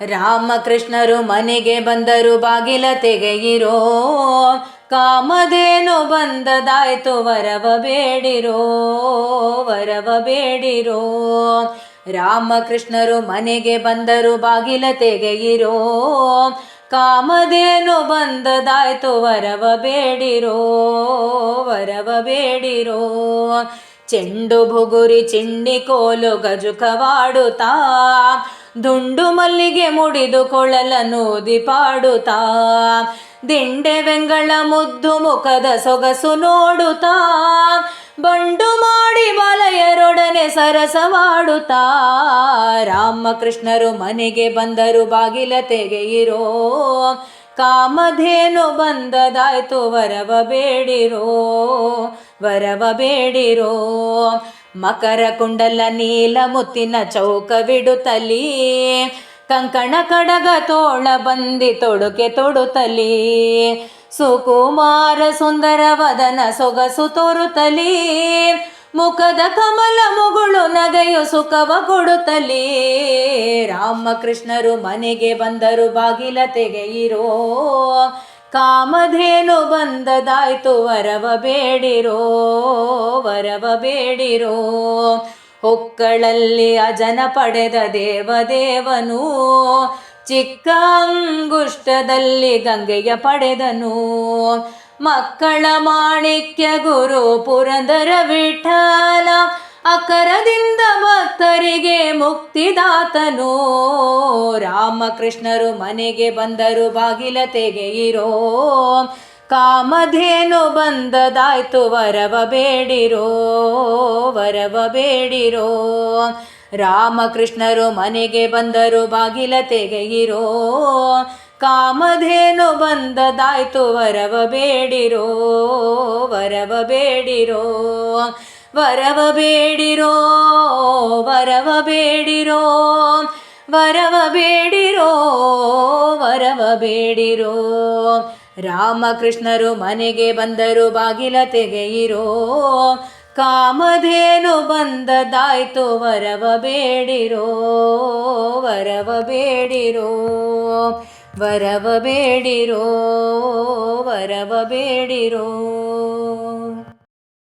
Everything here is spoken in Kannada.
ರಾಮಕೃಷ್ಣರು ಮನೆಗೆ ಬಂದರು ಬಾಗಿಲ ತೆಗೆಯಿರೋ, ಕಾಮಧೇನು ಬಂದದಾಯ್ತು ವರವ ಬೇಡಿರೋ, ವರವ ಬೇಡಿರೋ. ರಾಮಕೃಷ್ಣರು ಮನೆಗೆ ಬಂದರು ಬಾಗಿಲ ತೆಗೆಯಿರೋ, ಕಾಮಧೇನು ಬಂದದಾಯ್ತು ವರವ ಬೇಡಿರೋ, ವರವ ಬೇಡಿರೋ. ಚೆಂಡು ಬುಗುರಿ ಚಿಣ್ಣಿ ಕೋಲು ಗಜುಕವಾಡುತ್ತಾ, ದುಂಡು ಮಲ್ಲಿಗೆ ಮುಡಿದು ಕೊಳಲನೂದಿ ಪಾಡುತ್ತಾ, ದಿಂಡೆ ವೆಂಗಳ ಮುದ್ದು ಮುಖದ ಸೊಗಸು ನೋಡುತ್ತಾ, ಬಂಡು ಮಾಡಿ ಬಲಯರೊಡನೆ ಸರಸವಾಡುತ್ತಾ. ರಾಮಕೃಷ್ಣರು ಮನೆಗೆ ಬಂದರು ಬಾಗಿಲ ತೆಗೆಯಿರೋ, ಕಾಮಧೇನು ಬಂದದಾಯ್ತು ವರವ ಬೇಡಿರೋ, ವರವ ಬೇಡಿರೋ. ಮಕರ ಕುಂಡಲ ನೀಲ ಮುತ್ತಿನ ಚೌಕವಿಡುತ್ತಲೀ, ಕಂಕಣ ಕಡಗ ತೋಳ ಬಂದಿ ತೊಡುಕೆ ತೊಡುತ್ತಲೀ, ಸುಕುಮಾರ ಸುಂದರ ವದನ ಸೊಗಸು ತೋರುತ್ತಲೀ, ಮುಖದ ಕಮಲ ಮುಗುಳು ನಗೆಯು ಸುಖವ ಕೊಡುತ್ತಲೀ. ರಾಮಕೃಷ್ಣರು ಮನೆಗೆ ಬಂದರು ಬಾಗಿಲ ತೆಗೆಯಿರೋ, ಕಾಮಧೇನು ಬಂದದಾಯ್ತು ವರವ ಬೇಡಿರೋ, ವರವ ಬೇಡಿರೋ. ಹೊಕ್ಕಳಲ್ಲಿ ಅಜನ ಪಡೆದ ದೇವದೇವನು, ಚಿಕ್ಕ ಅಂಗುಷ್ಟದಲ್ಲಿ ಗಂಗೆಯ ಪಡೆದನು, ಮಕ್ಕಳ ಮಾಣಿಕ್ಯ ಗುರು ಪುರಂದರ ವಿಠಲ, ಅಕರದಿಂದ ಭಕ್ತರಿಗೆ ಮುಕ್ತಿದಾತನು. ರಾಮಕೃಷ್ಣರು ಮನೆಗೆ ಬಂದರು ಬಾಗಿಲ ತೆಗೆಯಿರೋ, ಕಾಮಧೇನು ಬಂದದಾಯ್ತು ವರವ ಬೇಡಿರೋ, ವರವ ಬೇಡಿರೋ. ರಾಮಕೃಷ್ಣರು ಮನೆಗೆ ಬಂದರು ಬಾಗಿಲ ತೆಗೆಯಿರೋ, ಕಾಮಧೇನು ಬಂದದಾಯ್ತು ವರವ ಬೇಡಿರೋ, ವರವ ಬೇಡಿರೋ, ವರವ ಬೇಡಿರೋ, ವರವ ಬೇಡಿರೋ, ವರವ ಬೇಡಿರೋ, ವರವ ಬೇಡಿರೋ. ರಾಮಕೃಷ್ಣರು ಮನೆಗೆ ಬಂದರು ಬಾಗಿಲ ತೆಗೆಯಿರೋ, ಕಾಮಧೇನು ಬಂದದಾಯ್ತು ವರವ ಬೇಡಿರೋ, ವರವ ಬೇಡಿರೋ, ವರವ ಬೇಡಿರೋ, ವರವ ಬೇಡಿರೋ.